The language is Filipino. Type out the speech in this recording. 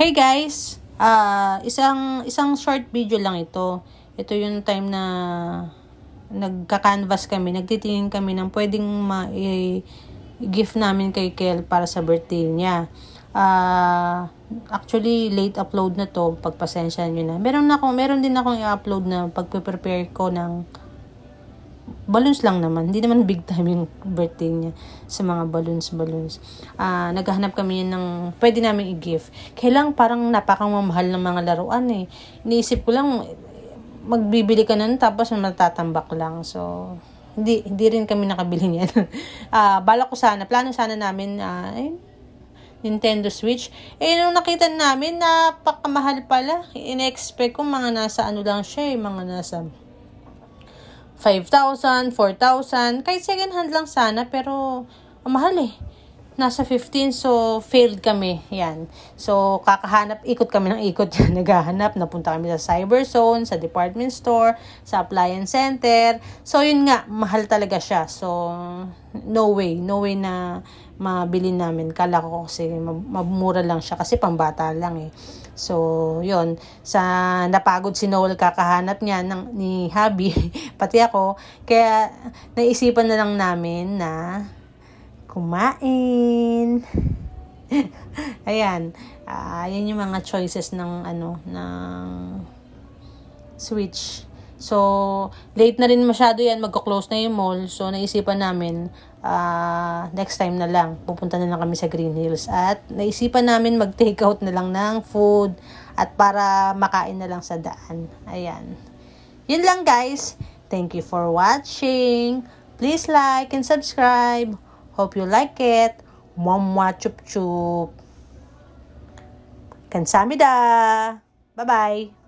Hey guys, isang short video lang ito. Ito yung time na nagka-canvas kami, nagtitingin kami ng pwedeng i-gift namin kay Kel para sa birthday niya. Actually, late upload na to, pagpasensya nyo na. Meron din akong i-upload na pagpe-prepare ko ng balloons lang naman. Hindi naman big time yung birthday niya sa mga balloons. Naghahanap kami ng pwede namin i-gift. Kailang parang napakamamahal ng mga laruan eh. Iniisip ko lang, magbibili ka nun tapos matatambak lang. So, hindi rin kami nakabili niyan. Plano sana namin, Nintendo Switch. Nung nakita namin, napakamahal pala. In-expect ko mga nasa lang siya mga nasa 5,000, 4,000. Kahit second hand lang sana, pero mahal eh. Nasa 15, so failed kami. Yan. So, ikot kami ng ikot yan. Naghahanap, napunta kami sa Cyberzone, sa department store, sa appliance center. So, yun nga, mahal talaga siya. So, no way na mabili namin. Kala ko kasi mabmura lang siya kasi pambata lang eh. So, yun. Napagod si Noel kakahanap niya ni Habi, pati ako. Kaya, naisipan na lang namin na kumain. Ayan. Yan yung mga choices ng Switch. So, late na rin masyado yan. Magko-close na yung mall. So, naisipan namin, next time na lang. Pupunta na lang kami sa Green Hills. At naisipan namin mag-take out na lang ng food. At para makain na lang sa daan. Ayan. Yun lang guys. Thank you for watching. Please like and subscribe. Hope you like it. Mwah chup chup. Kamsahamnida. Bye-bye.